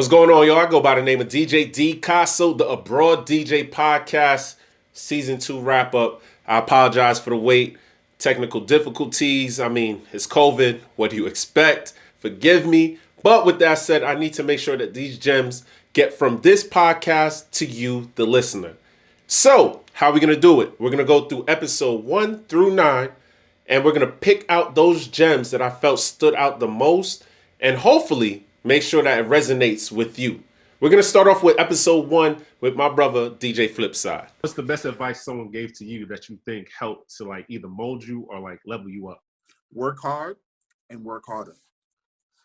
What's going on, y'all? I go by the name of DJ D Casso, the Abroad DJ Podcast, Season 2 wrap up. I apologize for the wait. Technical difficulties. I mean, it's COVID. What do you expect? Forgive me. But with that said, I need to make sure that these gems get from this podcast to you, the listener. So, how are we going to do it? We're going to go through episode 1 through 9, and we're going to pick out those gems that I felt stood out the most, and hopefully make sure that it resonates with you. We're going to start off with episode 1 with my brother, DJ Flipside. What's the best advice someone gave to you that you think helped to like either mold you or like level you up? Work hard and work harder.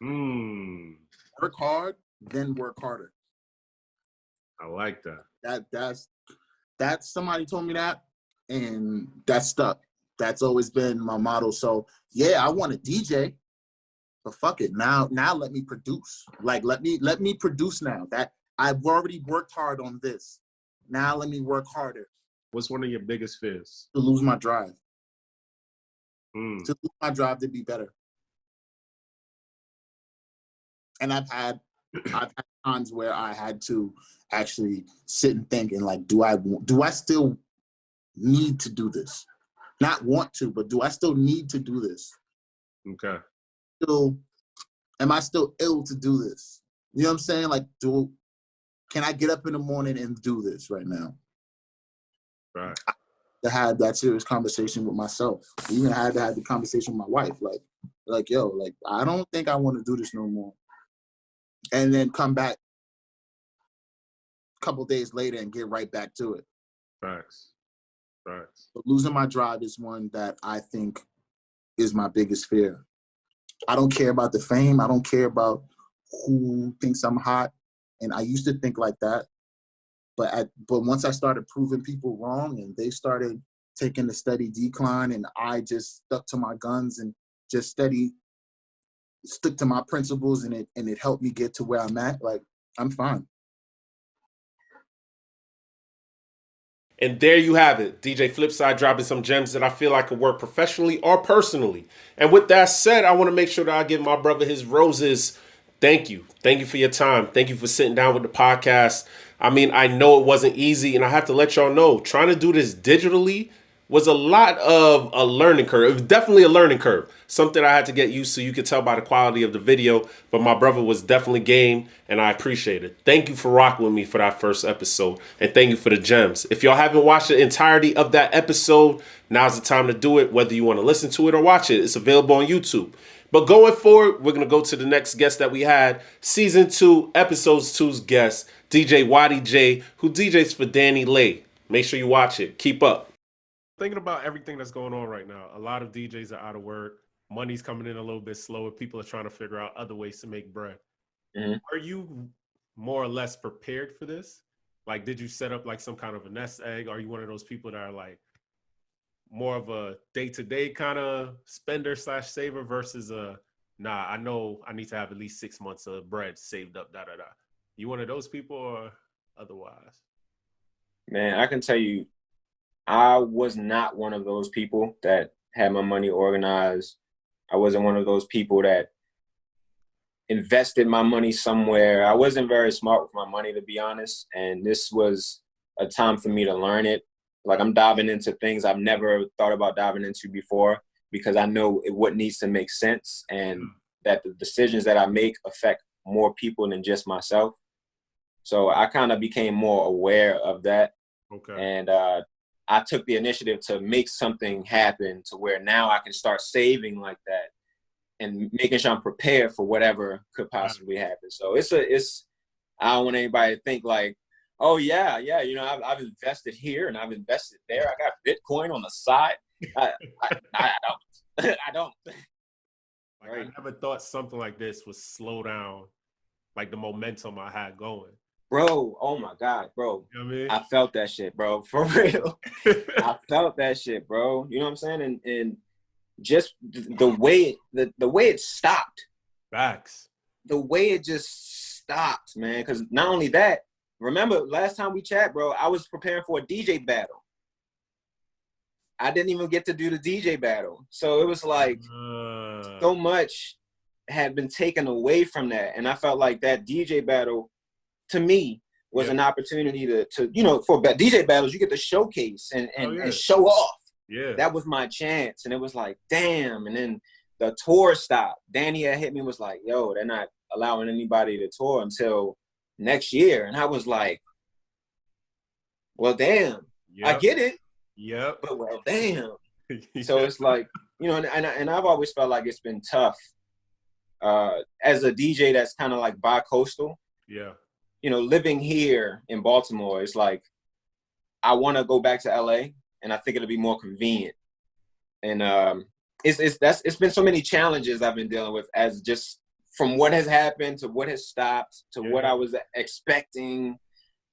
Work hard, then work harder. I like that. That's somebody told me that, and that stuck. That's always been my motto. So yeah, I want to DJ, but fuck it. Now let me produce. Like let me produce now. That I've already worked hard on this. Now let me work harder. What's one of your biggest fears? To lose my drive. To lose my drive to be better. And I've had times where I had to actually sit and think and like, do I still need to do this? Not want to, but do I still need to do this? Okay. Am I still ill to do this? You know what I'm saying? Like, can I get up in the morning and do this right now? Right. To have that serious conversation with myself. Even I had to have the conversation with my wife. Like, yo, like, I don't think I want to do this no more. And then come back a couple days later and get right back to it. Facts. But losing my drive is one that I think is my biggest fear. I don't care about the fame. I don't care about who thinks I'm hot. And I used to think like that. But once I started proving people wrong and they started taking a steady decline and I just stuck to my guns and just stick to my principles and it helped me get to where I'm at, like, I'm fine. And there you have it. DJ Flipside dropping some gems that I feel like can work professionally or personally. And with that said, I want to make sure that I give my brother his roses. Thank you. Thank you for your time. Thank you for sitting down with the podcast. I mean, I know it wasn't easy, and I have to let y'all know, trying to do this digitally was a lot of a learning curve. It was definitely a learning curve. Something I had to get used to. You could tell by the quality of the video, but my brother was definitely game, and I appreciate it. Thank you for rocking with me for that first episode, and thank you for the gems. If y'all haven't watched the entirety of that episode, now's the time to do it, whether you want to listen to it or watch it. It's available on YouTube. But going forward, we're going to go to the next guest that we had, Season 2, Episode 2's guest, DJ Waddy J, who DJs for Danny Lay. Make sure you watch it. Keep up. Thinking about everything that's going on right now, a lot of DJs are out of work. Money's coming in a little bit slower. People are trying to figure out other ways to make bread. Mm-hmm. Are you more or less prepared for this? Like, did you set up like some kind of a nest egg? Are you one of those people that are like more of a day-to-day kind of spender / saver versus I know I need to have at least 6 months of bread saved up, You one of those people or otherwise? Man, I can tell you, I was not one of those people that had my money organized. I wasn't one of those people that invested my money somewhere. I wasn't very smart with my money, to be honest. And this was a time for me to learn it. Like, I'm diving into things I've never thought about diving into before because I know what needs to make sense and that the decisions that I make affect more people than just myself. So I kind of became more aware of that. Okay. And I took the initiative to make something happen to where now I can start saving like that and making sure I'm prepared for whatever could possibly happen. So I don't want anybody to think like, oh yeah, you know, I've invested here and I've invested there. I got Bitcoin on the side. I don't. Like, right. I never thought something like this would slow down like the momentum I had going. Bro, oh my God, bro. You know what I mean? I felt that shit, bro. For real. I felt that shit, bro. You know what I'm saying? And just the way it stopped. Facts. The way it just stopped, man. Because not only that, remember last time we chat, bro, I was preparing for a DJ battle. I didn't even get to do the DJ battle. So it was like so much had been taken away from that. And I felt like that DJ battle, to me, was an opportunity to for DJ battles, you get to showcase and show off. Yeah. That was my chance. And it was like, damn. And then the tour stopped. Danny had hit me, was like, yo, they're not allowing anybody to tour until next year. And I was like, well, damn. I get it. Yep. But well, damn. So it's like, and I've always felt like it's been tough as a DJ that's kind of like bi-coastal. Yeah. Living here in Baltimore, it's like I want to go back to LA, and I think it'll be more convenient. And it's been so many challenges I've been dealing with, as just from what has happened to what has stopped to what I was expecting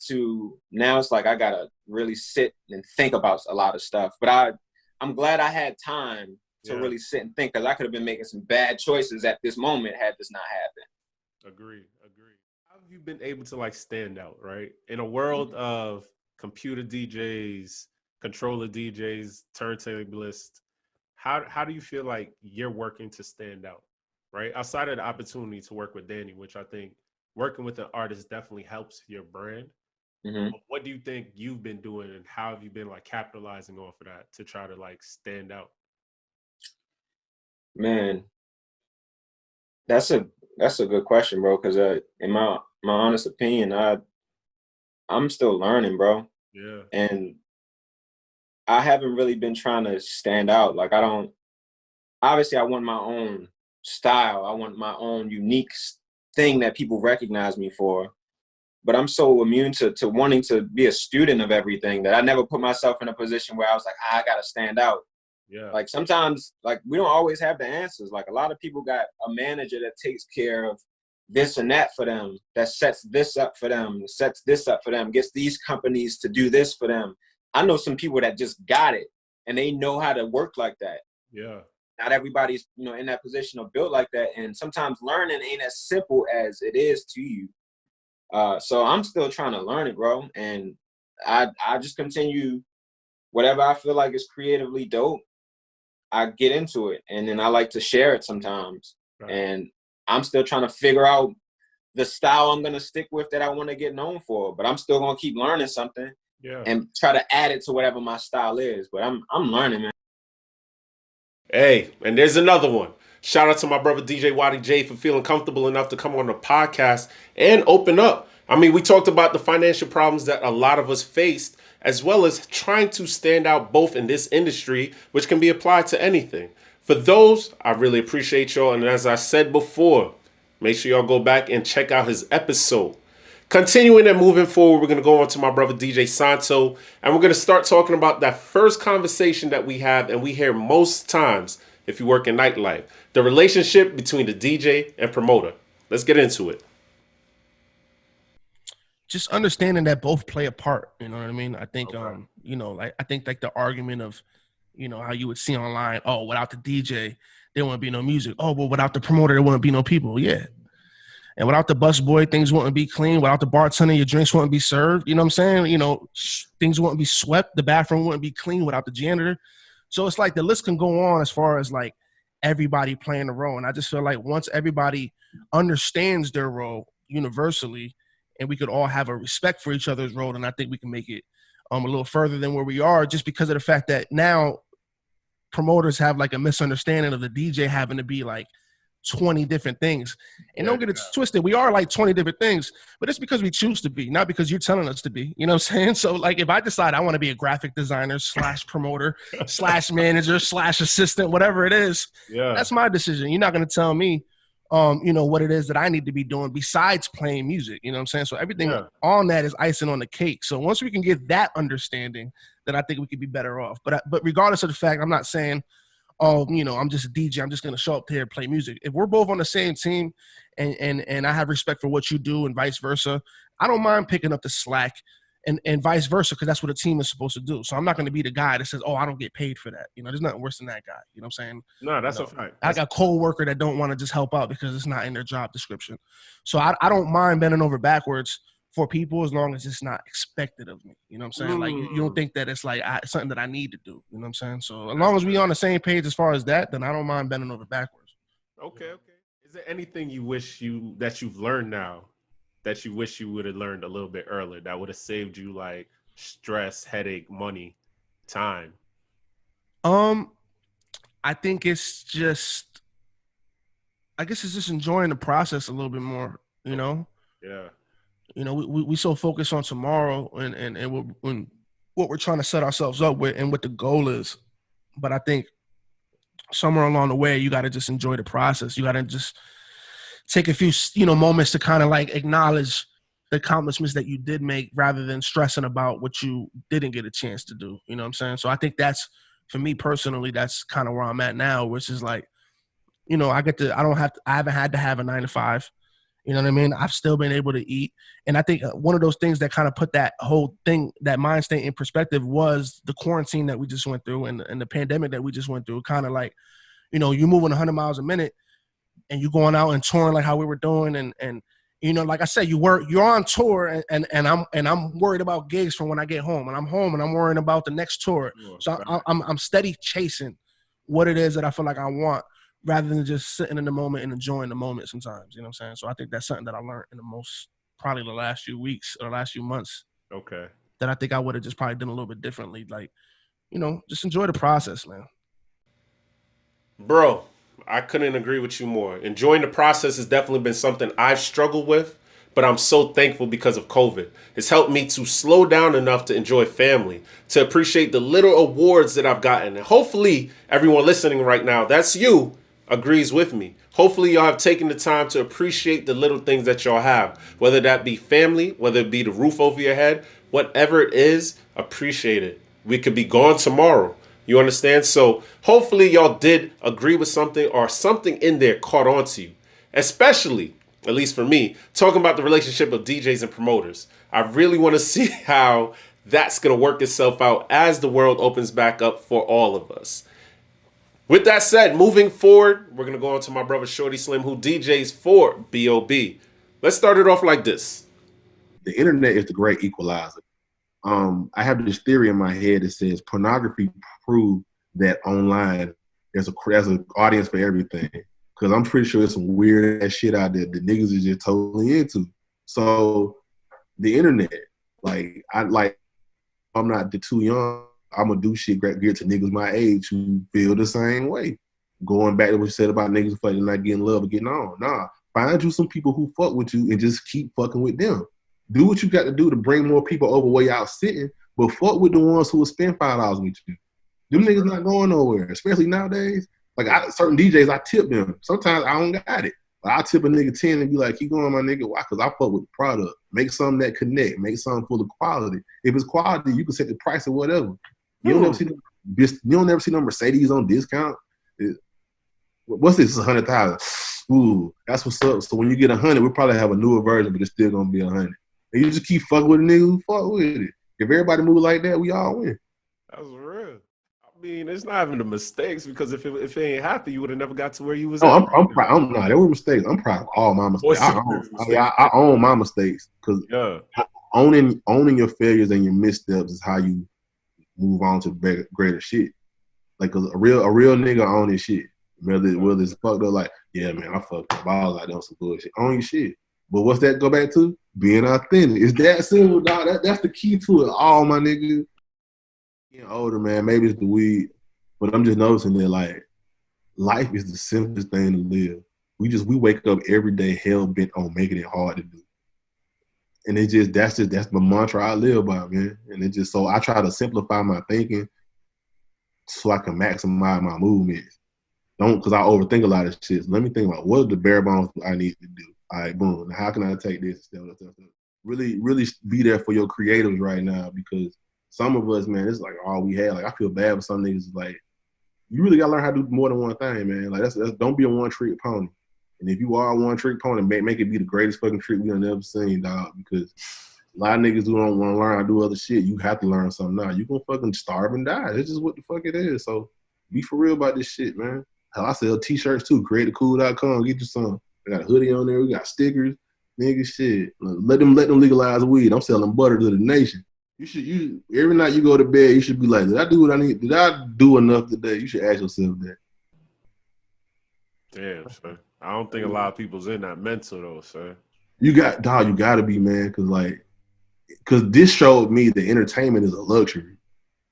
to now. It's like I gotta really sit and think about a lot of stuff. But I'm glad I had time to really sit and think, because I could have been making some bad choices at this moment had this not happened. Agree. How have you been able to like stand out, right? In a world of computer DJs, controller DJs, turntablists, how do you feel like you're working to stand out, right? Outside of the opportunity to work with Danny, which I think working with an artist definitely helps your brand. Mm-hmm. What do you think you've been doing, and how have you been like capitalizing off of that to try to like stand out? Man, that's a good question, bro. Because in my honest opinion, I'm still learning, bro. Yeah. And I haven't really been trying to stand out. Like I want my own style. I want my own unique thing that people recognize me for. But I'm so immune to wanting to be a student of everything that I never put myself in a position where I was like, I got to stand out. Yeah. Like sometimes, like we don't always have the answers. Like a lot of people got a manager that takes care of this and that for them, that sets this up for them, sets this up for them, gets these companies to do this for them. I know some people that just got it and they know how to work like that. Yeah. Not everybody's, in that position or built like that. And sometimes learning ain't as simple as it is to you. So I'm still trying to learn it, bro. And I just continue whatever I feel like is creatively dope. I get into it, and then I like to share it sometimes. Right. And I'm still trying to figure out the style I'm gonna stick with that I want to get known for. But I'm still gonna keep learning something, and try to add it to whatever my style is. But I'm learning, man. Hey, and there's another one. Shout out to my brother DJ Waddy J for feeling comfortable enough to come on the podcast and open up. I mean, we talked about the financial problems that a lot of us faced, as well as trying to stand out both in this industry, which can be applied to anything. For those, I really appreciate y'all. And as I said before, make sure y'all go back and check out his episode. Continuing and moving forward, we're going to go on to my brother DJ Santo, and we're going to start talking about that first conversation that we have and we hear most times if you work in nightlife, the relationship between the DJ and promoter. Let's get into it. Just understanding that both play a part, you know what I mean? I think, I think like the argument of, how you would see online, oh, without the DJ, there wouldn't be no music. Oh, well, without the promoter, there wouldn't be no people. Yeah. And without the busboy, things wouldn't be clean. Without the bartender, your drinks wouldn't be served. You know what I'm saying? Things wouldn't be swept. The bathroom wouldn't be clean without the janitor. So it's like the list can go on as far as like everybody playing a role. And I just feel like once everybody understands their role universally, and we could all have a respect for each other's role, and I think we can make it a little further than where we are, just because of the fact that now promoters have like a misunderstanding of the DJ having to be like 20 different things. And don't get it twisted. We are like 20 different things, but it's because we choose to be, not because you're telling us to be. You know what I'm saying? So like if I decide I want to be a graphic designer / promoter / manager / assistant, whatever it is, that's my decision. You're not going to tell me what it is that I need to be doing besides playing music. You know what I'm saying? So everything on that is icing on the cake. So once we can get that understanding, then I think we could be better off. But regardless of the fact, I'm not saying, I'm just a DJ, I'm just going to show up there and play music. If we're both on the same team and I have respect for what you do and vice versa, I don't mind picking up the slack and vice versa, because that's what a team is supposed to do. So I'm not going to be the guy that says, oh, I don't get paid for that. There's nothing worse than that guy. You know what I'm saying? No, that's a fact. I got a co-worker that don't want to just help out because it's not in their job description. So I don't mind bending over backwards for people as long as it's not expected of me. You know what I'm saying? Like you don't think that it's like something that I need to do. You know what I'm saying? So as long as we on the same page as far as that, then I don't mind bending over backwards. Okay. there anything you wish that you've learned now that you wish you would have learned a little bit earlier that would have saved you like stress, headache, money, time? I think it's just enjoying the process a little bit more, you know? Yeah. You know, we so focused on tomorrow and what we're trying to set ourselves up with and what the goal is. But I think somewhere along the way, you got to just enjoy the process. You got to just take a few, moments to kind of like acknowledge the accomplishments that you did make rather than stressing about what you didn't get a chance to do. You know what I'm saying? So I think that's, for me personally, that's kind of where I'm at now, which is like, I haven't had to have a 9 to 5. You know what I mean? I've still been able to eat. And I think one of those things that kind of put that whole thing, that mind state in perspective was the quarantine that we just went through and the pandemic that we just went through. Kind of like, you're moving 100 miles a minute and you're going out and touring like how we were doing. And like I said, you're on tour and I'm worried about gigs from when I get home, and I'm home and I'm worrying about the next tour. So I'm steady chasing what it is that I feel like I want, rather than just sitting in the moment and enjoying the moment sometimes, you know what I'm saying? So I think that's something that I learned in the most, probably the last few weeks or last few months. Okay. That I think I would have just probably done a little bit differently. Like, just enjoy the process, man. Bro, I couldn't agree with you more. Enjoying the process has definitely been something I've struggled with, but I'm so thankful because of COVID. It's helped me to slow down enough to enjoy family, to appreciate the little awards that I've gotten. And hopefully everyone listening right now, that's you, agrees with me. Hopefully y'all have taken the time to appreciate the little things that y'all have, whether that be family, whether it be the roof over your head, whatever it is, appreciate it. We could be gone tomorrow. You understand? So hopefully y'all did agree with something, or something in there caught on to you, especially, at least for me, talking about the relationship of DJs and promoters. I really want to see how that's going to work itself out as the world opens back up for all of us. With that said, moving forward, we're going to go on to my brother Shorty Slim, who DJs for B.O.B. Let's start it off like this. The internet is the great equalizer. I have this theory in my head that says pornography proved that online there's an audience for everything. Because I'm pretty sure there's some weird ass shit out there that niggas is just totally into. So the internet, I'm not too young. I'm gonna do shit geared to niggas my age who feel the same way. Going back to what you said about niggas fucking not getting love or getting on. Nah, find you some people who fuck with you and just keep fucking with them. Do what you got to do to bring more people over where y'all sitting, but fuck with the ones who will spend $5 with you. Them niggas not going nowhere, especially nowadays. Like certain DJs, I tip them. Sometimes I don't got it. But I tip a nigga 10 and be like, keep going, my nigga. Why? Because I fuck with the product. Make something that connect. Make something full of quality. If it's quality, you can set the price or whatever. You don't never see no Mercedes on discount. What's this? 100,000. Ooh, that's what's up. So when you get 100, we'll probably have a newer version, but it's still gonna be 100. And you just keep fucking with a nigga who fuck with it. If everybody move like that, we all win. That was real. I mean, it's not even the mistakes, because if it ain't happened, you would have never got to where you was. No, I'm proud. I'm not. There were mistakes. I'm proud of all my mistakes. I own my mistakes, because owning your failures and your missteps is how you move on to greater shit. Like a real nigga own his shit. Whether it's fucked up, like, yeah, man, I fucked up. I was like, that was some bullshit. Own your shit. But what's that go back to? Being authentic. It's that simple, dog. That's the key to it. All my niggas. Getting older, man. Maybe it's the weed, but I'm just noticing that, like, life is the simplest thing to live. We wake up every day hell bent on making it hard to do. And that's my mantra I live by, man. And it just, so I try to simplify my thinking so I can maximize my movements. Because I overthink a lot of shit. So let me think about what are the bare bones I need to do. All right, boom. Now how can I take this? Really, really be there for your creatives right now, because some of us, man, it's like all we have. Like, I feel bad for some niggas. Like, you really gotta learn how to do more than one thing, man. Like, that's don't be a one-trick pony. And if you are a one-trick pony, make it be the greatest fucking trick we done ever seen, dog. Because a lot of niggas who don't want to learn how to do other shit, you have to learn something now. You gonna fucking starve and die. It's just what the fuck it is. So be for real about this shit, man. Hell, I sell t-shirts too. Createacool.com. Get you some. I got a hoodie on there. We got stickers. Nigga, shit. Let them legalize weed. I'm selling butter to the nation. You every night you go to bed, you should be like, did I do what I need? Did I do enough today? You should ask yourself that. Damn, sir. I don't think a lot of people's in that mental though, sir. You got to be, man, because this showed me that entertainment is a luxury.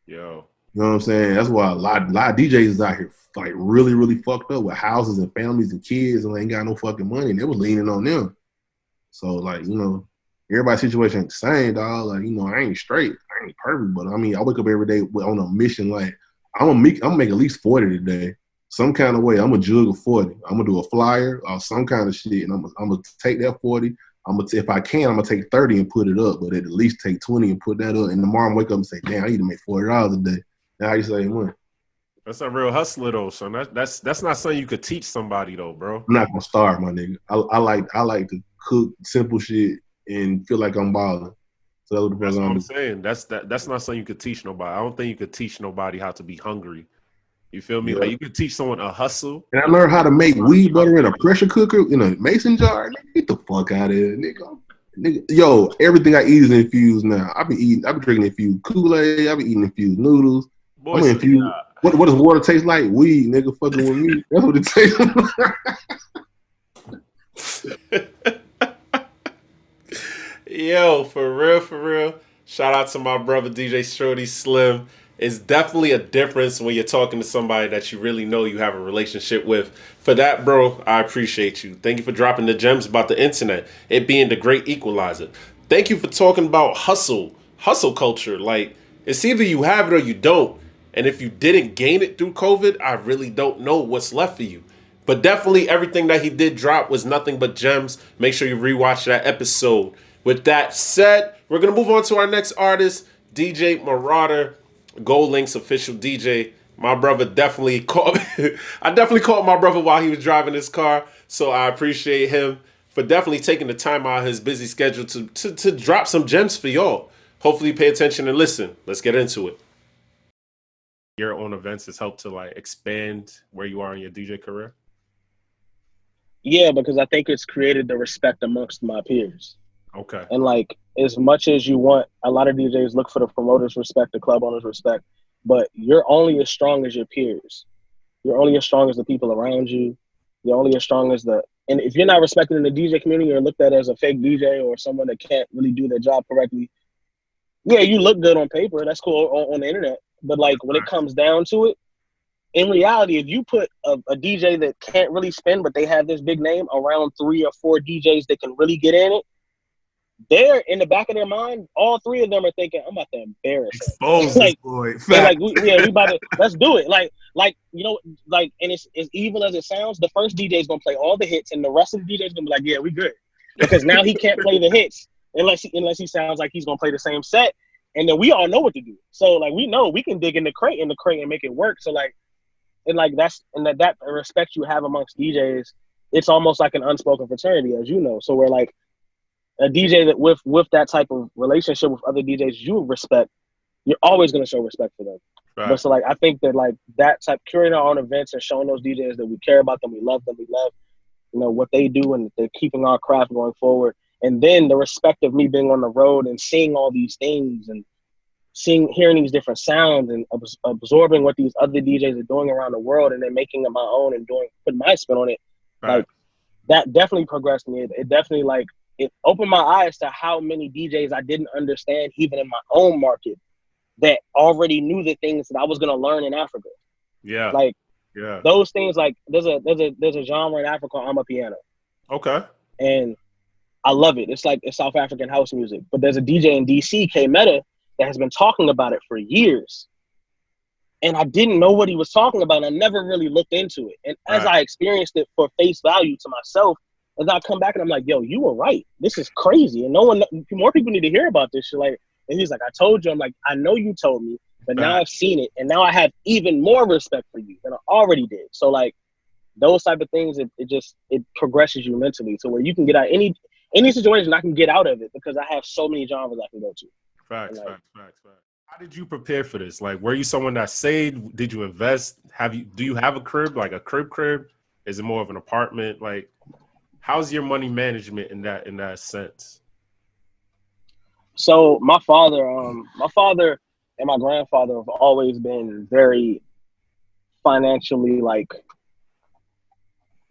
Yo. You know what I'm saying? That's why a lot of DJs is out here like really, really fucked up with houses and families and kids and they ain't got no fucking money and they was leaning on them. So like, you know, everybody's situation ain't the same, dog. Like, you know, I ain't straight. I ain't perfect, but I mean, I wake up every day on a mission like I'm gonna make at least 40 today. Some kind of way. I'm gonna jug a 40. I'm gonna do a flyer or some kind of shit and I'm gonna take that 40. If I can, I'm gonna take 30 and put it up, but at least take 20 and put that up. And tomorrow I'm wake up and say, damn, I need to make $40 a day. That's how you say money. That's a real hustler though, son. That's not something you could teach somebody though, bro. I'm not gonna starve, my nigga. I like to cook simple shit and feel like I'm balling. So that's what I'm saying. That's not something you could teach nobody. I don't think you could teach nobody how to be hungry. You feel me? Yeah. Like you could teach someone a hustle. And I learned how to make weed butter in a pressure cooker in a mason jar. Get the fuck out of here, nigga. Yo, everything I eat is infused now. I be drinking infused Kool-Aid. I be eating infused noodles. Boy, I'm infused. What does water taste like? Weed, nigga, fucking with me. That's what it tastes like. Yo, for real. Shout out to my brother DJ Shorty Slim. It's definitely a difference when you're talking to somebody that you really know you have a relationship with. For that, bro, I appreciate you. Thank you for dropping the gems about the internet, it being the great equalizer. Thank you for talking about hustle culture. Like, it's either you have it or you don't. And if you didn't gain it through COVID, I really don't know what's left for you. But definitely everything that he did drop was nothing but gems. Make sure you rewatch that episode. With that said, we're going to move on to our next artist, DJ Marauder. Gold Links official DJ. My brother definitely caught I definitely caught my brother while he was driving his car. So I appreciate him for definitely taking the time out of his busy schedule to drop some gems for y'all. Hopefully pay attention and listen. Let's get into it. Your own events has helped to like expand where you are in your DJ career? Yeah, because I think it's created the respect amongst my peers. Okay. And like, as much as you want, a lot of DJs look for the promoters' respect, the club owners' respect, but you're only as strong as your peers. You're only as strong as the people around you. You're only as strong as and if you're not respected in the DJ community or looked at as a fake DJ or someone that can't really do their job correctly, yeah, you look good on paper. That's cool on the internet. But like when it comes down to it, in reality, if you put a DJ that can't really spin, but they have this big name around 3 or 4 DJs that can really get in it, they're in the back of their mind, all 3 of them are thinking, I'm about to embarrass him. Expose like, this boy. Like, we about to, let's do it. Like, you know, like, and it's as evil as it sounds, the first DJ is going to play all the hits, and the rest of the DJs going to be like, yeah, we good. Because now he can't play the hits unless he sounds like he's going to play the same set. And then we all know what to do. So, like, we know we can dig in the crate and make it work. So, like, and like that respect you have amongst DJs, it's almost like an unspoken fraternity, as you know. So we're like, a DJ that with that type of relationship with other DJs you respect, you're always going to show respect for them. Right. But so like, I think that like that type, curating our own events and showing those DJs that we care about them, we love, you know, what they do and they're keeping our craft going forward. And then the respect of me being on the road and seeing all these things and hearing these different sounds and absorbing what these other DJs are doing around the world and then making it my own and putting my spin on it. Right. Like that definitely progressed me. It definitely like, it opened my eyes to how many DJs I didn't understand, even in my own market, that already knew the things that I was gonna learn in Africa. Yeah, like those things. Like there's a genre in Africa called Amapiano. Okay, and I love it. It's South African house music. But there's a DJ in DC, K Meta, that has been talking about it for years, and I didn't know what he was talking about. I never really looked into it, and as I experienced it for face value to myself. As I come back and I'm like, yo, you were right. This is crazy. And more people need to hear about this shit. Like, and he's like, I told you. I'm like, I know you told me, but now I've seen it. And now I have even more respect for you than I already did. So like those type of things, it progresses you mentally to where you can get out any situation I can get out of it because I have so many genres I can go to. Facts. How did you prepare for this? Like, were you someone that saved? Did you invest? Do you have a crib, like a crib? Is it more of an apartment? Like, how's your money management in that sense? So my father and my grandfather have always been very financially like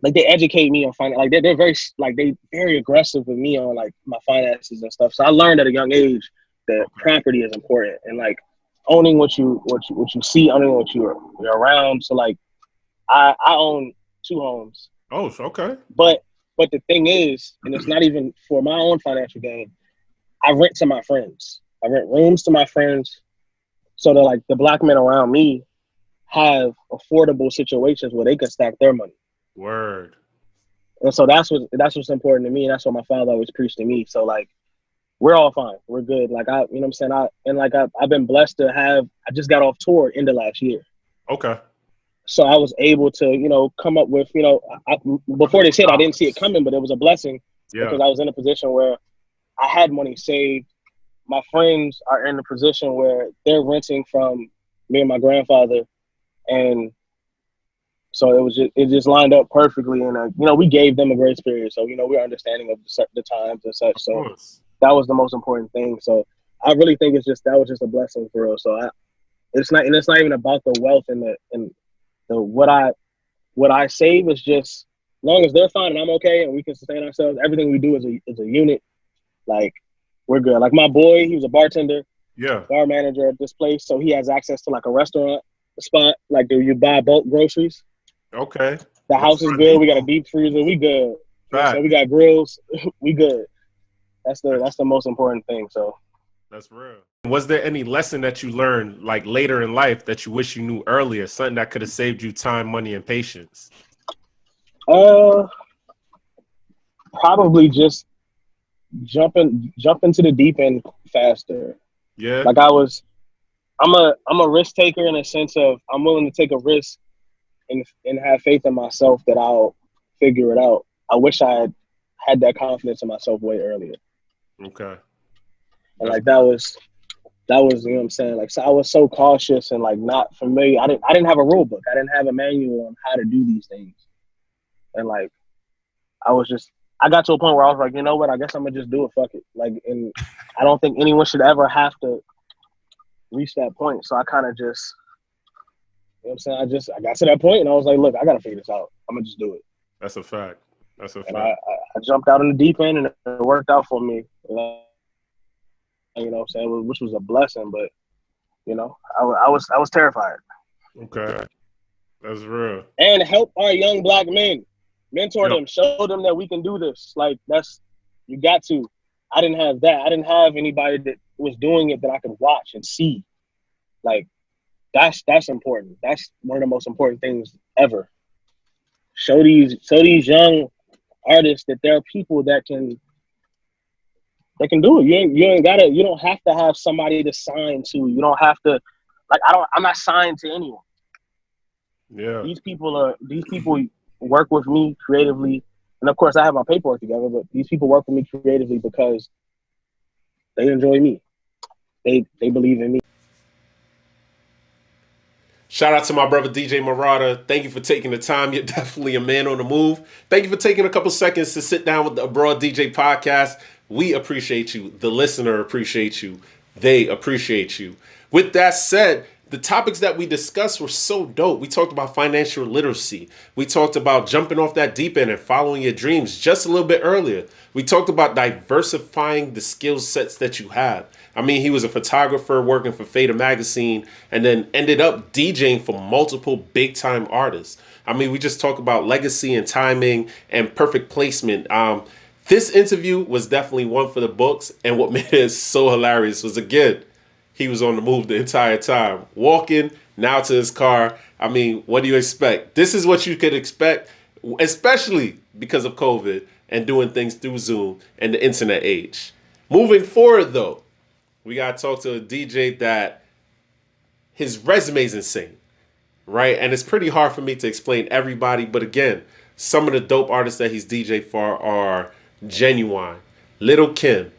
like they educate me on finance. Like they're very like they very aggressive with me on like my finances and stuff. So I learned at a young age that property is important and like owning what you see, owning what you're around. So like I own 2 homes. Oh, okay. But the thing is, and it's not even for my own financial gain, I rent to my friends. I rent rooms to my friends so that like the black men around me have affordable situations where they can stack their money. Word. And so that's what's important to me. And that's what my father always preached to me. So like, we're all fine. We're good. Like you know what I'm saying? I've been blessed to I just got off tour end of last year. Okay. So I was able to, you know, come up with, you know, before this hit, I didn't see it coming, but it was a blessing because I was in a position where I had money saved. My friends are in a position where they're renting from me and my grandfather. And so it just lined up perfectly. And, you know, we gave them a grace period. So, you know, we're understanding of the times and such. So that was the most important thing. So I really think that was just a blessing for real. So it's not even about the wealth and what I save is just as long as they're fine and I'm okay and we can sustain ourselves. Everything we do is a unit. Like we're good. Like my boy, he was a bartender, bar manager at this place, so he has access to like a restaurant spot. Like, do you buy bulk groceries? Okay. The house is good. We got a deep freezer. We good. So we got grills. We good. That's the most important thing. So. That's real. Was there any lesson that you learned like later in life that you wish you knew earlier? Something that could have saved you time, money, and patience? Probably just jump into the deep end faster. Yeah. Like I'm a risk taker in a sense of I'm willing to take a risk and have faith in myself that I'll figure it out. I wish I had that confidence in myself way earlier. Okay. And like that was, you know what I'm saying? Like, so I was so cautious and like not familiar. I didn't have a rule book. I didn't have a manual on how to do these things. And like, I got to a point where I was like, you know what? I guess I'm gonna just do it. Fuck it. Like, and I don't think anyone should ever have to reach that point. So I kind of just, you know what I'm saying? I got to that point and I was like, look, I gotta figure this out. I'm gonna just do it. That's a fact. And I jumped out in the deep end and it worked out for me. You know what I'm saying? Which was a blessing, but you know, I was terrified. Okay. That's real. And help our young black men. Mentor them, show them that we can do this. Like you got to. I didn't have that. I didn't have anybody that was doing it that I could watch and see. Like that's important. That's one of the most important things ever. Show these young artists that there are people that can do it. You don't have to have somebody to sign to. You don't have to I'm not signed to anyone. Yeah. These people work with me creatively. And of course I have my paperwork together, but these people work with me creatively because they enjoy me. They believe in me. Shout out to my brother DJ Marauder. Thank you for taking the time. You're definitely a man on the move. Thank you for taking a couple seconds to sit down with the Abroad DJ podcast. We appreciate you. The listener appreciates you. They appreciate you. With that said, the topics that we discussed were so dope. We talked about financial literacy. We talked about jumping off that deep end and following your dreams just a little bit earlier. We talked about diversifying the skill sets that you have. I mean, he was a photographer working for Fader Magazine and then ended up DJing for multiple big time artists. I mean, we just talked about legacy and timing and perfect placement. This interview was definitely one for the books. And what made it so hilarious was, again, he was on the move the entire time, walking now to his car. I mean, what do you expect? This is what you could expect, especially because of COVID and doing things through Zoom and the internet age. Moving forward, though, we got to talk to a DJ that his resume is insane, right? And it's pretty hard for me to explain everybody. But again, some of the dope artists that he's DJ for are Genuine, Little Kim,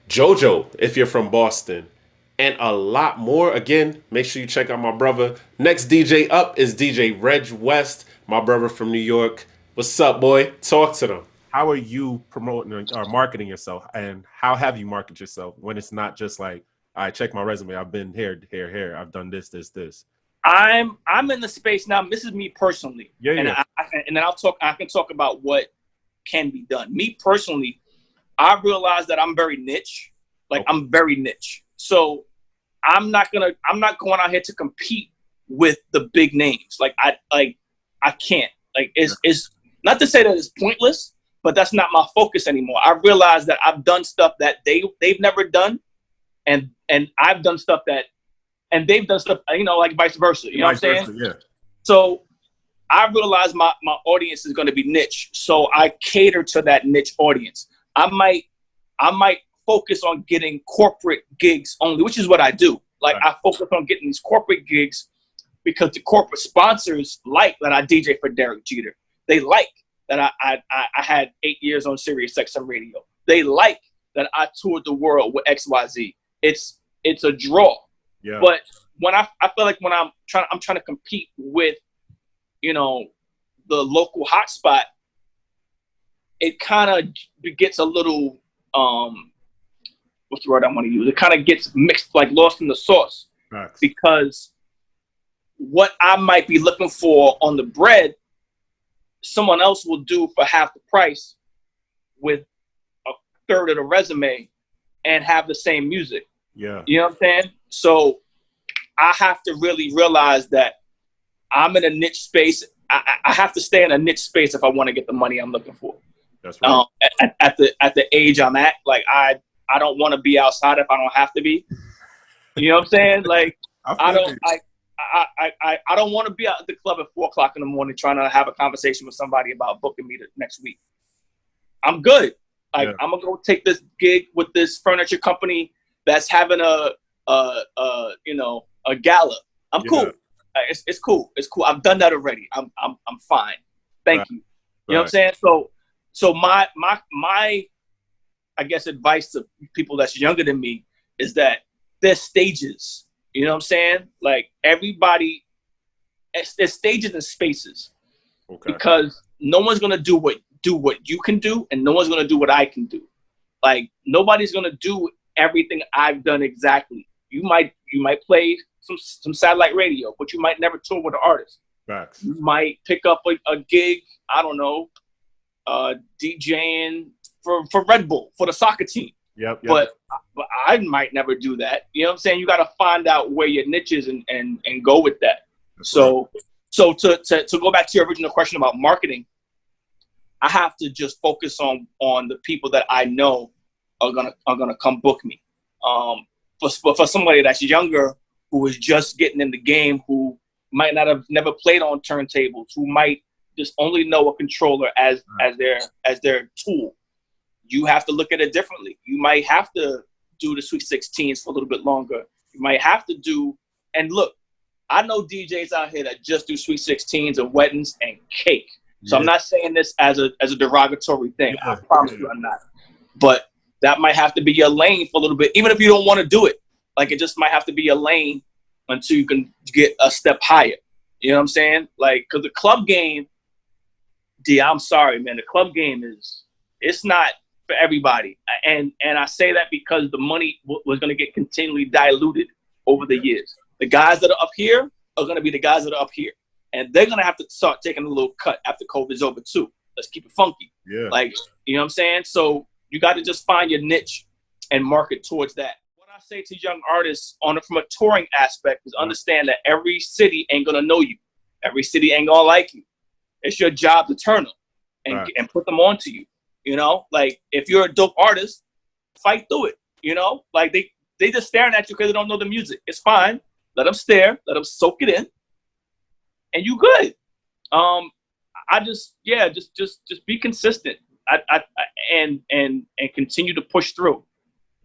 JoJo, if you're from Boston, and a lot more. Again, make sure you check out my brother. Next DJ up is DJ Reg West, my brother from New York. What's up, boy? Talk to them. How are you promoting or marketing yourself, and how have you marketed yourself when it's not just like, I check my resume, I've been here, I've done this. I'm in the space now. This is me personally. Yeah. And and then I can talk about what can be done. Me personally, I realize that I'm very niche. Like I'm very niche. So I'm not going out here to compete with the big names. Like I can't. Like it's not to say that it's pointless, but that's not my focus anymore. I realize that I've done stuff that they've never done, and I've done stuff that, and they've done stuff, you know, like vice versa. You know what I'm saying? Yeah. So I realize my audience is going to be niche, so I cater to that niche audience. I might focus on getting corporate gigs only, which is what I do. Like I focus on getting these corporate gigs because the corporate sponsors like that I DJ for Derek Jeter. They like that I had 8 years on Sirius XM radio. They like that I toured the world with XYZ. It's a draw. Yeah. But when I feel like when I'm trying to compete with, you know, the local hotspot, it kind of gets a little what's the word I want to use? It kind of gets mixed, like lost in the sauce. Facts. Because what I might be looking for on the bread, someone else will do for half the price with a third of the resume and have the same music. Yeah. You know what I'm saying? So I have to really realize that I'm in a niche space. I have to stay in a niche space if I want to get the money I'm looking for. That's right. At the age I'm at, like I don't want to be outside if I don't have to be. You know what I'm saying? Like I don't want to be out at the club at 4:00 in the morning trying to have a conversation with somebody about booking me the next week. I'm good. Like I'm gonna go take this gig with this furniture company that's having a gala. I'm cool. It's cool. It's cool. I've done that already. I'm fine. Thank you. You know what I'm saying? So my I guess advice to people that's younger than me is that there's stages. You know what I'm saying? Like everybody, there's stages and spaces. Okay. Because no one's gonna do what you can do, and no one's gonna do what I can do. Like nobody's gonna do everything I've done exactly. You might play some satellite radio, but you might never tour with an artist. Facts. You might pick up a gig, I don't know, DJing for Red Bull for the soccer team. Yep. But I might never do that. You know what I'm saying? You got to find out where your niche is and go with that. That's so to go back to your original question about marketing, I have to just focus on the people that I know are gonna come book me. For somebody that's younger who is just getting in the game, who might not have never played on turntables, who might just only know a controller as their tool. You have to look at it differently. You might have to do the Sweet 16s for a little bit longer. You might have to do, and look, I know DJs out here that just do Sweet 16s and weddings and cake. So I'm not saying this as a derogatory thing. I promise you I'm not. But that might have to be your lane for a little bit, even if you don't want to do it. Like it just might have to be your lane until you can get a step higher. You know what I'm saying? Like, because the club game, I'm sorry, man. The club game it's not for everybody. And I say that because the money was going to get continually diluted over the years. The guys that are up here are going to be the guys that are up here. And they're going to have to start taking a little cut after COVID's over too. Let's keep it funky. Yeah. Like, you know what I'm saying? So you got to just find your niche and market towards that. What I say to young artists from a touring aspect is understand that every city ain't going to know you. Every city ain't going to like you. It's your job to turn them and put them onto you. You know, like if you're a dope artist, fight through it. You know, like they just staring at you because they don't know the music. It's fine. Let them stare. Let them soak it in, and you good. I just be consistent. And continue to push through.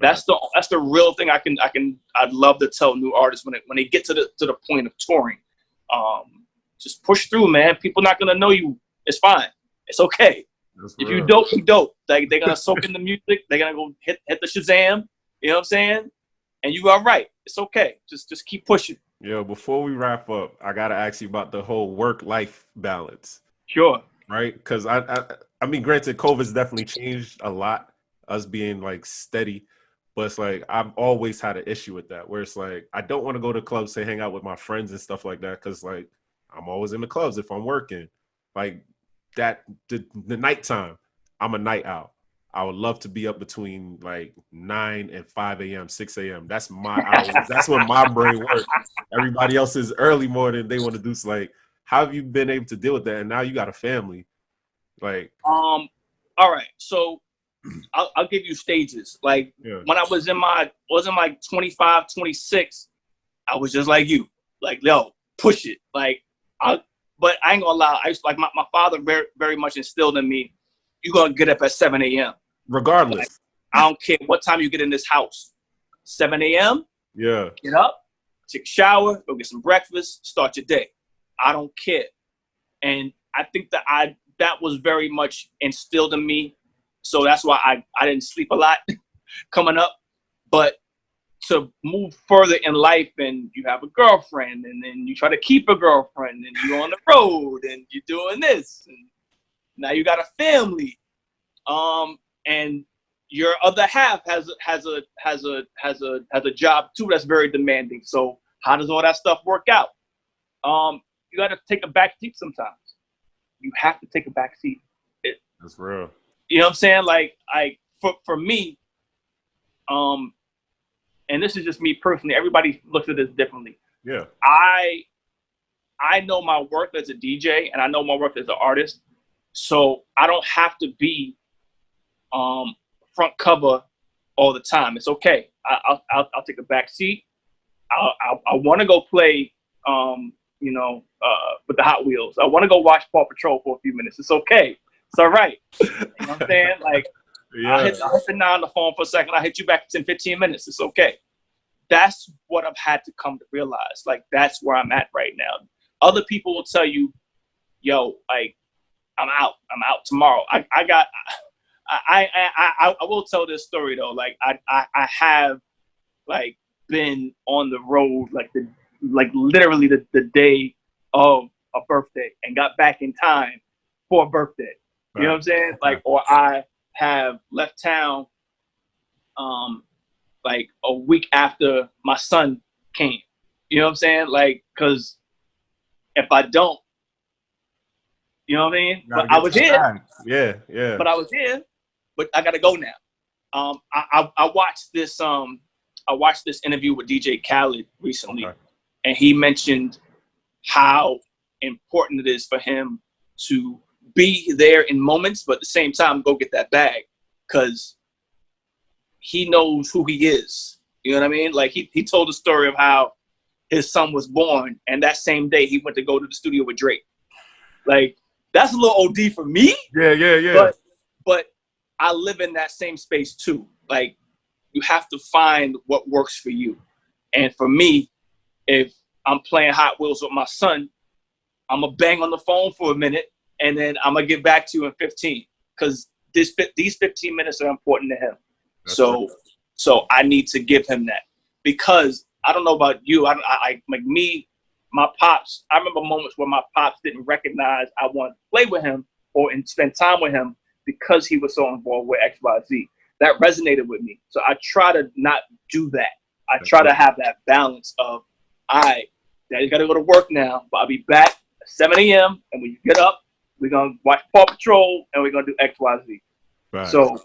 That's the real thing I'd love to tell new artists when they get to the point of touring. Just push through, man. People not gonna know you. It's fine. It's okay. If you dope, you dope. Like they're gonna soak in the music. They're gonna go hit the Shazam. You know what I'm saying? And you are right. It's okay. Just keep pushing. Yeah. Before we wrap up, I gotta ask you about the whole work-life balance. Sure. Right? Because I mean, granted, COVID's definitely changed a lot. Us being like steady, But it's like I've always had an issue with that, where it's like I don't want to go to clubs to hang out with my friends and stuff like that, because like I'm always in the clubs if I'm working. Like that, the nighttime, I'm a night owl. I would love to be up between like 9 and 5 a.m., 6 a.m. That's my hours. That's when my brain works. Everybody else is early morning. They want to do like, how have you been able to deal with that? And now you got a family. Like, all right. So I'll give you stages. Like when I wasn't like 25, 26, I was just like you. Like, yo, push it. Like, but I ain't gonna lie. I used to, like my father very, very much instilled in me, you're gonna get up at 7 a.m. regardless. Like, I don't care what time you get in this house. 7 a.m. Yeah. Get up, take a shower, go get some breakfast, start your day. I don't care. And I think that was very much instilled in me. So that's why I didn't sleep a lot coming up. But to move further in life, and you have a girlfriend, and then you try to keep a girlfriend, and you're on the road, and you're doing this, and now you got a family, and your other half has a job too that's very demanding. So how does all that stuff work out? You got to take a back seat sometimes. You have to take a back seat. That's real. You know what I'm saying? Like, for me, and this is just me personally, everybody looks at this differently. Yeah. I know my worth as a DJ, and I know my worth as an artist. So I don't have to be front cover all the time. It's okay. I'll take a back seat. I want to go play, with the Hot Wheels. I want to go watch Paw Patrol for a few minutes. It's okay. It's all right. You know what I'm saying? Like, Yeah. I'll hit the 9 on the phone for a second. I'll hit you back in 15 minutes. It's okay. That's what I've had to come to realize. Like, that's where I'm at right now. Other people will tell you, yo, like, I'm out tomorrow. I will tell this story though. Like, I have like been on the road literally the day of a birthday and got back in time for a birthday. You know what I'm saying? Like, or I have left town like a week after my son came. You know what I'm saying? Like, because if I don't, you know what I mean? But I was here. Yeah. But I was here. But I gotta go now. I watched this interview with DJ Khaled recently, and he mentioned how important it is for him to be there in moments, but at the same time go get that bag, because he knows who he is. You know what I mean? Like, he told the story of how his son was born, and that same day he went to go to the studio with Drake. Like, that's a little OD for me. Yeah. But I live in that same space too. Like, you have to find what works for you. And for me, if I'm playing Hot Wheels with my son, I'm gonna bang on the phone for a minute, and then I'm gonna get back to you in 15, because these 15 minutes are important to him. So I need to give him that, because I don't know about you. I like me, my pops. I remember moments where my pops didn't recognize I wanted to play with him or spend time with him because he was so involved with XYZ. That resonated with me. So I try to not do that. I try to have that balance of, all right, Daddy's got to go to work now, but I'll be back at 7 a.m. And when you get up, we're going to watch Paw Patrol and we're going to do XYZ. Right. So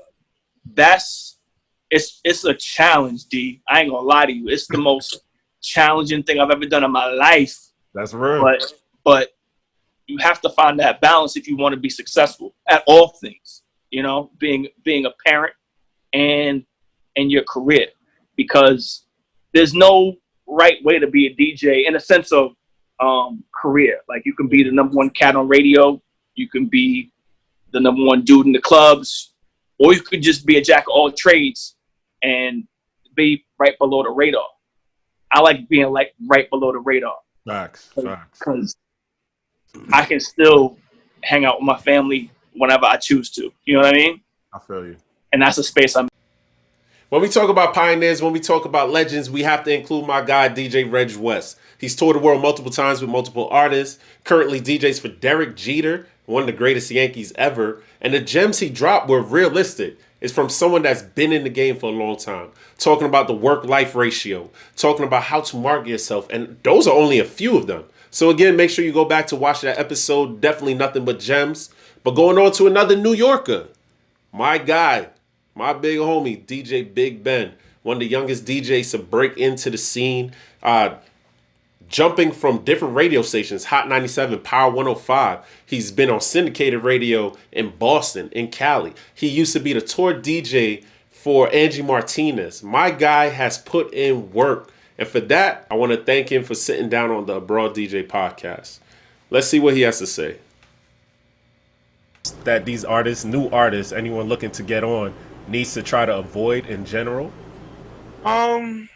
it's a challenge, D. I ain't going to lie to you. It's the most challenging thing I've ever done in my life. That's real. But you have to find that balance if you want to be successful at all things, you know, being a parent and your career, because there's no right way to be a DJ in a sense of career. Like, you can be the #1 cat on radio, you can be the #1 dude in the clubs, or you could just be a jack of all trades and be right below the radar. I like being like right below the radar. Facts. Because I can still hang out with my family whenever I choose to. You know what I mean? I feel you. And that's a space I'm. When we talk about pioneers, when we talk about legends, we have to include my guy, DJ Reg West. He's toured the world multiple times with multiple artists, currently DJs for Derek Jeter, one of the greatest Yankees ever, and the gems he dropped were realistic. is from someone that's been in the game for a long time, talking about the work-life ratio, talking about how to market yourself, and those are only a few of them. So again, make sure you go back to watch that episode. Definitely nothing but gems. But going on to another New Yorker, my guy, my big homie, DJ Big Ben, one of the youngest DJs to break into the scene, jumping from different radio stations, Hot 97, Power 105. He's been on syndicated radio in Boston, in Cali. He used to be the tour DJ for Angie Martinez. My guy has put in work. And for that, I want to thank him for sitting down on the Abroad DJ podcast. Let's see what he has to say. That these artists, new artists, anyone looking to get on, needs to try to avoid in general? I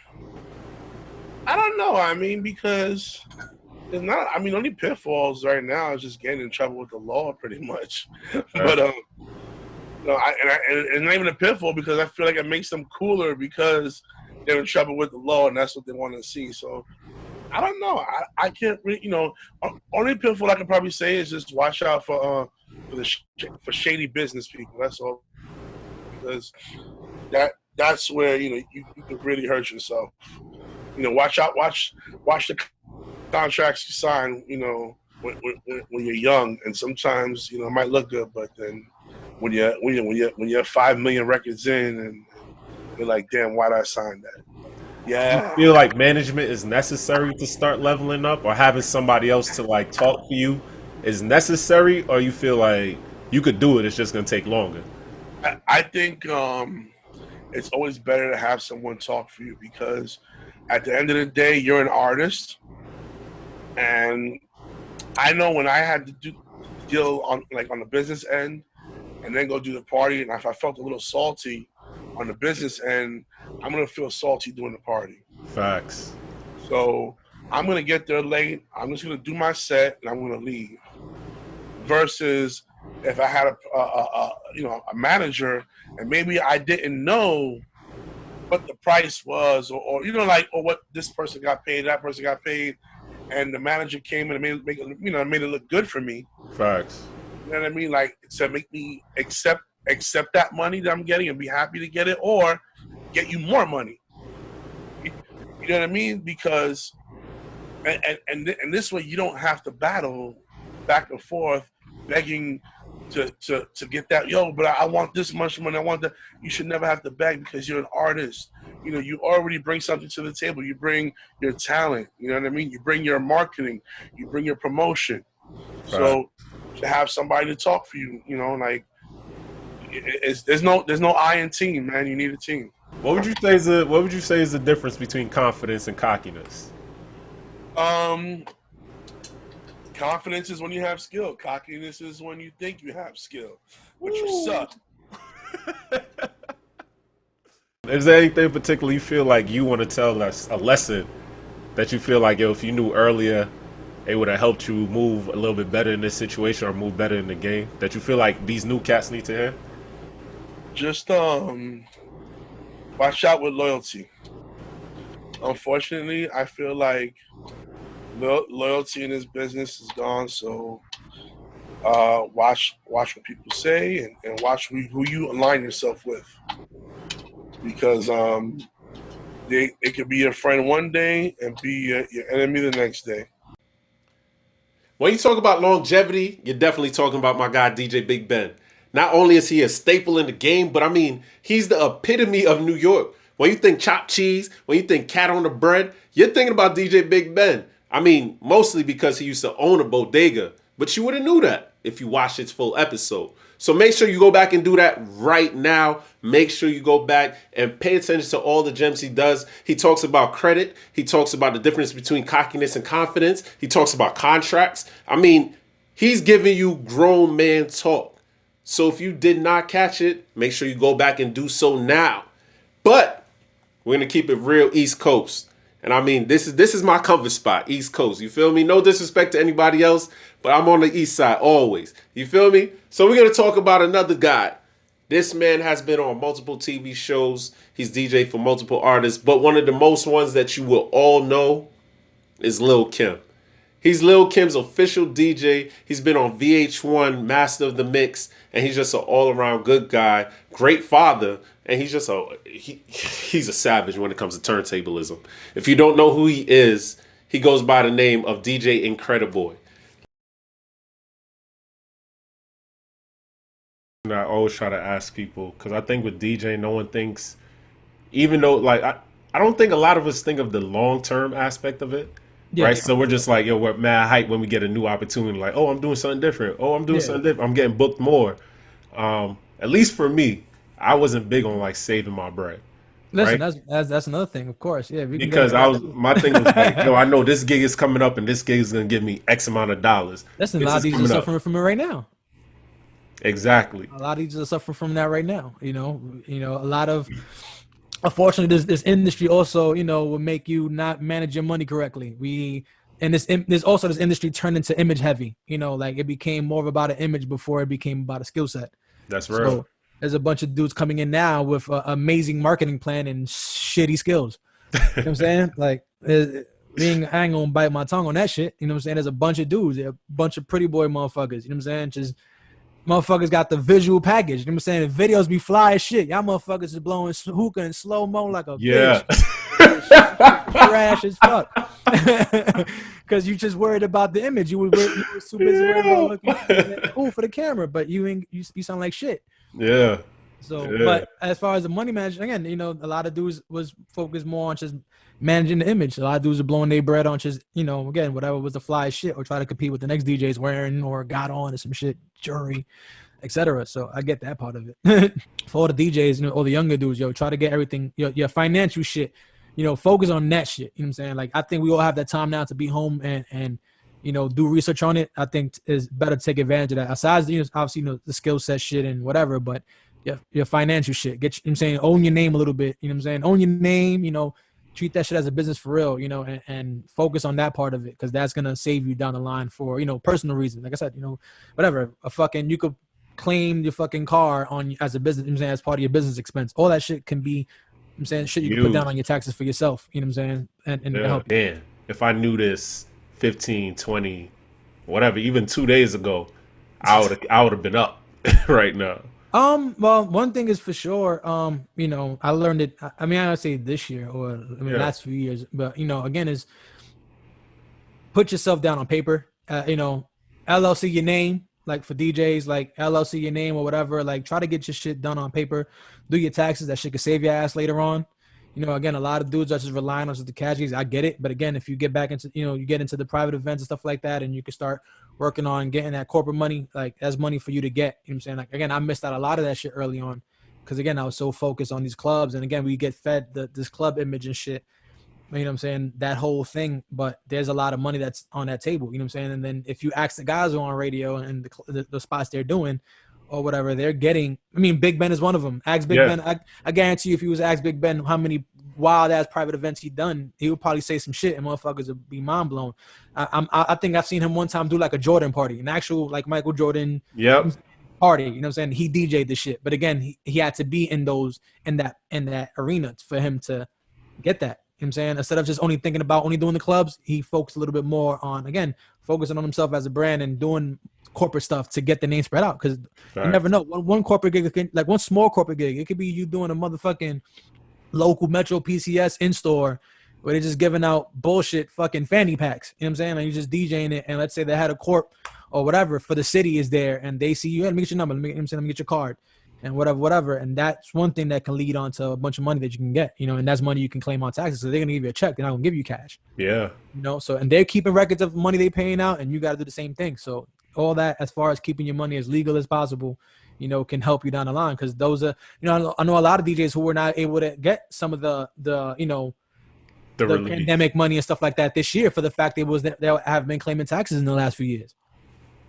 don't know. I mean, because it's not. I mean, only pitfalls right now is just getting in trouble with the law, pretty much. But no, and not even a pitfall, because I feel like it makes them cooler because they're in trouble with the law and that's what they want to see. So I don't know. I can't really, only pitfall I can probably say is just watch out for shady business people. That's all, because that's where you could really hurt yourself. Watch out. Watch the contracts you sign. When you're young, and sometimes it might look good, but then when you're 5 million records in, and you're like, damn, why did I sign that? Yeah. You feel like management is necessary to start leveling up, or having somebody else to talk for you is necessary, or you feel like you could do it, it's just gonna take longer? I think it's always better to have someone talk for you, because at the end of the day, you're an artist. And I know when I had to deal on the business end and then go do the party, and if I felt a little salty on the business end, I'm going to feel salty doing the party. Facts. So I'm going to get there late. I'm just going to do my set and I'm going to leave. Versus if I had a manager and maybe I didn't know what the price was, or what this person got paid, that person got paid, and the manager came and made it look good for me. Facts. You know what I mean? Like, to make me accept that money that I'm getting and be happy to get it, or get you more money. You know what I mean? Because and this way you don't have to battle back and forth begging to get that. But I want this much money. I want that. You should never have to beg, because you're an artist. You already bring something to the table. You bring your talent. You know what I mean? You bring your marketing. You bring your promotion. Right. So to have somebody to talk for you, there's no I in team, man. You need a team. What would you say is the difference between confidence and cockiness? Confidence is when you have skill. Cockiness is when you think you have skill, but you suck. Is there anything in particular you feel like you want to tell us, a lesson that you feel like, if you knew earlier, it would have helped you move a little bit better in this situation, or move better in the game, that you feel like these new cats need to hear? Just watch out with loyalty. Unfortunately, I feel like loyalty in this business is gone. So watch what people say, and watch who you align yourself with, because they could be your friend one day and be your enemy the next day. When you talk about longevity, you're definitely talking about my guy DJ Big Ben. Not only is he a staple in the game, but I mean, he's the epitome of New York. When you think chopped cheese, when you think cat on the bread, you're thinking about DJ Big Ben. I mean, mostly because he used to own a bodega, but you would have knew that if you watched its full episode. So make sure you go back and do that right now. Make sure you go back and pay attention to all the gems he does. He talks about credit. He talks about the difference between cockiness and confidence. He talks about contracts. I mean, he's giving you grown man talk. So if you did not catch it, make sure you go back and do so now. But we're going to keep it real East Coast. And I mean, this is my comfort spot, East Coast. You feel me? No disrespect to anybody else, but I'm on the East Side always. You feel me? So we're going to talk about another guy. This man has been on multiple TV shows. He's DJ for multiple artists. But one of the most ones that you will all know is Lil' Kim. He's Lil Kim's official DJ. He's been on VH1, Master of the Mix, and he's just an all-around good guy, great father, and he's just he's a savage when it comes to turntablism. If you don't know who he is, he goes by the name of DJ Incrediboy. And I always try to ask people, because I think with DJ, no one thinks, even though, like, I don't think a lot of us think of the long-term aspect of it. Yeah, right, so we're just like, yo, we're mad hype when we get a new opportunity. Like, oh, I'm doing something different. Oh, I'm doing something different. I'm getting booked more. At least for me, I wasn't big on like saving my bread. Listen, right? that's another thing, of course. Yeah, because my thing was like, yo, I know this gig is coming up, and this gig is gonna give me X amount of dollars. Listen, a lot of these are suffering from it right now. Exactly. A lot of these are suffering from that right now. You know, a lot of. Unfortunately, this industry also, will make you not manage your money correctly. There's also this industry turned into image heavy. Like it became more about an image before it became about a skill set. That's right. So there's a bunch of dudes coming in now with an amazing marketing plan and shitty skills. You know what I'm saying? Like, I ain't gonna bite my tongue on that shit. You know what I'm saying? There's a bunch of dudes, a bunch of pretty boy motherfuckers. You know what I'm saying? Just motherfuckers got the visual package. You know what I'm saying? The videos be fly as shit. Y'all motherfuckers is blowing hookah in slow-mo like a bitch. Trash as fuck. Because you just worried about the image. You were too busy worried about looking cool for the camera, but you sound like shit. Yeah. So, but as far as the money management, again, a lot of dudes was focused more on just managing the image. A lot of dudes are blowing their bread on just, again, whatever was the fly shit, or try to compete with the next DJ's wearing or got on or some shit, jewelry, etc. So I get that part of it. For all the DJs, all the younger dudes, try to get everything, your financial shit, focus on that shit. You know what I'm saying? Like, I think we all have that time now to be home and do research on it. I think it's better to take advantage of that. Aside, obviously, the skill set shit and whatever, but your financial shit. Own your name a little bit. You know what I'm saying? Own your name, treat that shit as a business for real, and focus on that part of it, because that's going to save you down the line for, personal reasons. Like I said, whatever, you could claim your fucking car on as a business, you know what I'm saying, as part of your business expense. All that shit can be, I'm saying, shit you can put down on your taxes for yourself, you know what I'm saying, and help you. Man, if I knew this 15, 20, whatever, even 2 days ago, I would have been up right now. Well, one thing is for sure, I learned it. I would say this year or last few years, but again, is put yourself down on paper. LLC your name, like for DJs, like LLC your name or whatever. Like, try to get your shit done on paper. Do your taxes. That shit could save your ass later on. Again, a lot of dudes are just relying on just the casualties. I get it, but again, if you get back into, you get into the private events and stuff like that, and you can start working on getting that corporate money, like that's money for you to get. You know what I'm saying? Like, again, I missed out a lot of that shit early on, because again, I was so focused on these clubs, and again, we get fed this club image and shit. You know what I'm saying? That whole thing, but there's a lot of money that's on that table. You know what I'm saying? And then if you ask the guys who are on radio and the spots they're doing, or whatever, they're getting. Big Ben is one of them. Ask Big Ben. I guarantee you, if you was to ask Big Ben how many wild ass private events he done, he would probably say some shit, and motherfuckers would be mind blown. I think I've seen him one time do like a Jordan party, an actual like Michael Jordan party. You know what I'm saying? He DJ'd the shit, but again, he had to be in that arena for him to get that. You know what I'm saying? Instead of just only thinking about only doing the clubs, he focused a little bit more on, again, focusing on himself as a brand and doing corporate stuff to get the name spread out, because you never know. One corporate gig, like one small corporate gig, it could be you doing a motherfucking local Metro PCS in-store where they're just giving out bullshit fucking fanny packs. You know what I'm saying? And you're just DJing it, and let's say they had a corp or whatever for the city is there, and they see you, let me get your number, let me get your card, and whatever. And that's one thing that can lead on to a bunch of money that you can get, and that's money you can claim on taxes. So they're gonna give you a check, they're not gonna give you cash. Yeah. So, and they're keeping records of money they paying out, and you got to do the same thing. So all that, as far as keeping your money as legal as possible, can help you down the line. Because those are, I know a lot of DJs who were not able to get some of the pandemic money and stuff like that this year, for the fact they have been claiming taxes in the last few years.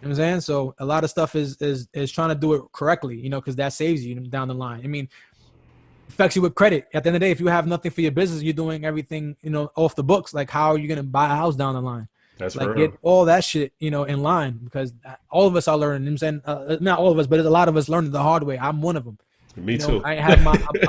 You know what I'm saying? So a lot of stuff is trying to do it correctly, because that saves you down the line. Affects you with credit. At the end of the day, if you have nothing for your business, you're doing everything, off the books. Like, how are you going to buy a house down the line? That's like, real. Get all that shit, in line, because all of us are learning. You know what I'm saying? Not all of us, but there's a lot of us learning the hard way. I'm one of them. Me too. I had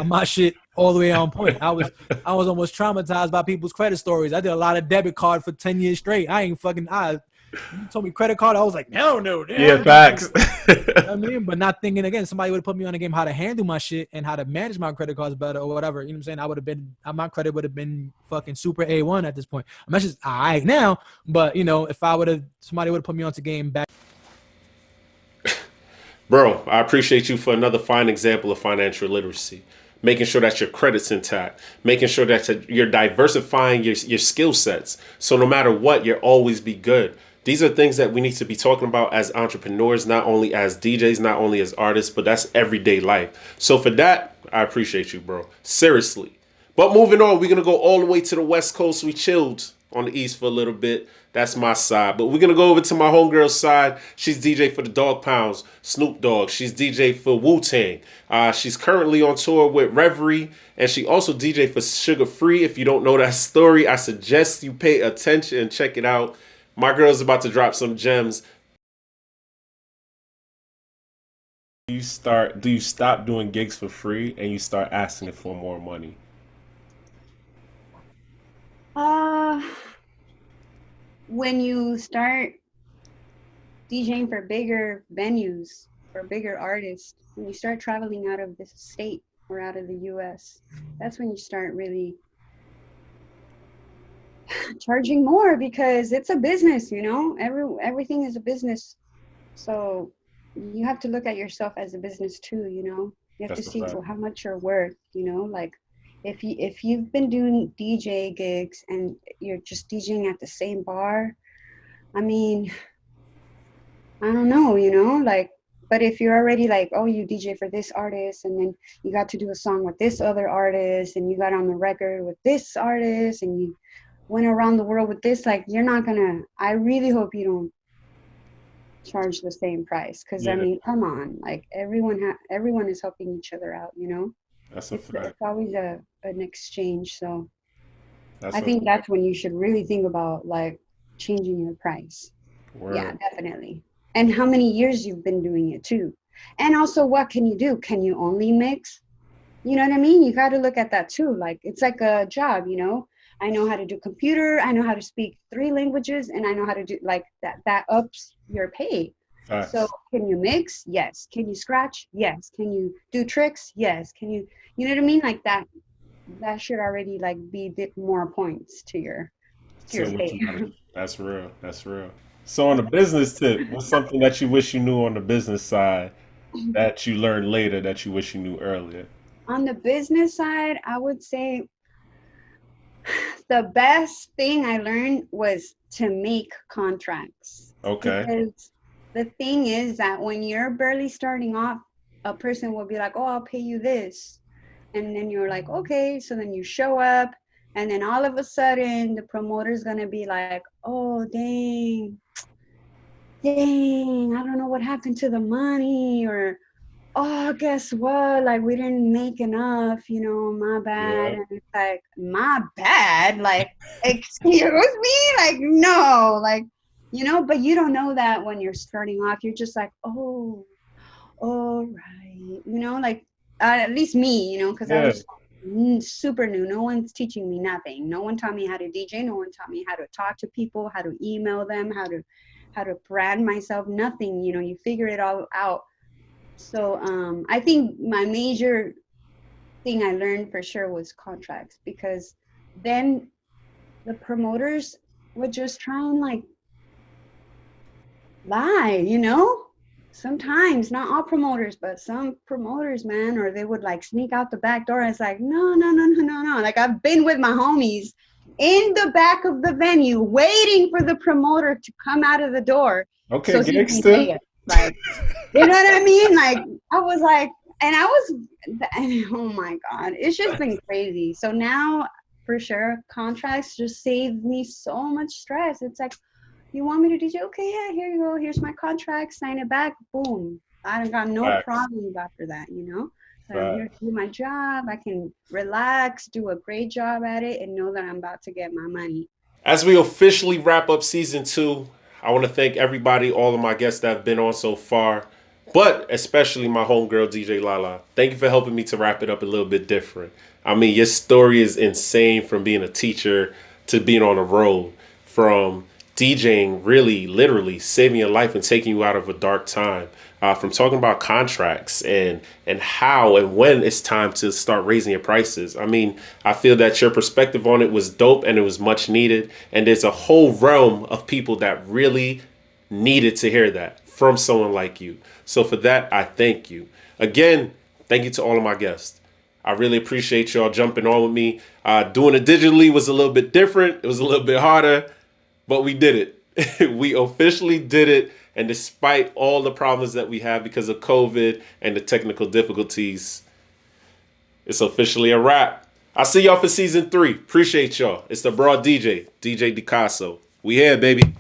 my shit all the way on point. I was almost traumatized by people's credit stories. I did a lot of debit card for 10 years straight. You told me credit card, I was like, no. Yeah, facts. You know what I mean? But not thinking again, somebody would have put me on a game how to handle my shit and how to manage my credit cards better or whatever. You know what I'm saying? My credit would have been fucking super A1 at this point. I'm just all right now, but if somebody would have put me onto game back. Bro, I appreciate you for another fine example of financial literacy. Making sure that your credit's intact, making sure that you're diversifying your skill sets. So no matter what, you'll always be good. These are things that we need to be talking about as entrepreneurs, not only as DJs, not only as artists, but that's everyday life. So for that, I appreciate you, bro. Seriously. But moving on, we're going to go all the way to the West Coast. We chilled on the East for a little bit. That's my side. But we're going to go over to my homegirl's side. She's DJ for the Dog Pounds, Snoop Dogg. She's DJ for Wu-Tang. She's currently on tour with Reverie. And she also DJ for Sugar Free. If you don't know that story, I suggest you pay attention and check it out. My girl's about to drop some gems. Do you stop doing gigs for free and you start asking for more money? When you start DJing for bigger venues, for bigger artists, when you start traveling out of the state or out of the US, that's when you start really charging more, because it's a business, everything is a business. So you have to look at yourself as a business too, you have to see how much you're worth, like if you've been doing DJ gigs and you're just DJing at the same bar, I mean, I don't know, but if you're already like, oh, you DJ for this artist and then you got to do a song with this other artist and you got on the record with this artist and you went around the world with this, like, you're not gonna, I really hope you don't charge the same price, because I mean, come on, like everyone is helping each other out, That's a fact. It's always an exchange. So I think that's when you should really think about like changing your price. Word. Yeah, definitely. And how many years you've been doing it too. And also, what can you do? Can you only mix? You know what I mean? You got to look at that too. Like, it's like a job, I know how to do computer, I know how to speak 3 languages, and I know how to do like that ups your pay. So can you mix? Yes. Can you scratch? Yes. Can you do tricks? Yes. Can you know what I mean? Like that should already like be bit more points to your pay. That's real. That's real. So on the business tip, what's something that you wish you knew on the business side that you learned later that you wish you knew earlier? On the business side, I would say the best thing I learned was to make contracts. Okay. Because the thing is that when you're barely starting off, a person will be like, oh, I'll pay you this. And then you're like, okay. So then you show up, and then all of a sudden the promoter's going to be like, oh, dang, I don't know what happened to the money, or, oh, guess what? Like, we didn't make enough, my bad. Yeah. And it's like, my bad? Like, excuse me? Like, no, like, but you don't know that when you're starting off. You're just like, oh, all right. Like, at least me, because I was super new. No one's teaching me nothing. No one taught me how to DJ. No one taught me how to talk to people, how to email them, how to brand myself. Nothing, you figure it all out. So I think my major thing I learned for sure was contracts, because then the promoters would just try and like lie, sometimes, not all promoters, but some promoters, man, or they would like sneak out the back door. It's like, no. Like, I've been with my homies in the back of the venue waiting for the promoter to come out of the door. Okay, so gangster. Like, you know what I mean? Like, I was like, oh my God, it's just been crazy. So now, for sure, contracts just saved me so much stress. It's like, you want me to DJ? Okay, yeah, here you go. Here's my contract. Sign it back. Boom. I got no problems after that, So I'm here to do my job. I can relax, do a great job at it, and know that I'm about to get my money. As we officially wrap up season 2, I want to thank everybody, all of my guests that have been on so far. but especially my homegirl, DJ Lala. Thank you for helping me to wrap it up a little bit different. I mean, your story is insane, from being a teacher to being on the road, from DJing, really, literally saving your life and taking you out of a dark time, from talking about contracts and how and when it's time to start raising your prices. I mean, I feel that your perspective on it was dope and it was much needed. And there's a whole realm of people that really needed to hear that from someone like you. So for that, I thank you. Again, thank you to all of my guests. I really appreciate y'all jumping on with me. Doing it digitally was a little bit different. It was a little bit harder, but we did it. We officially did it. And despite all the problems that we have because of COVID and the technical difficulties, it's officially a wrap. I'll see y'all for season 3. Appreciate y'all. It's the Broad DJ, DJ DeCasso. We here, baby.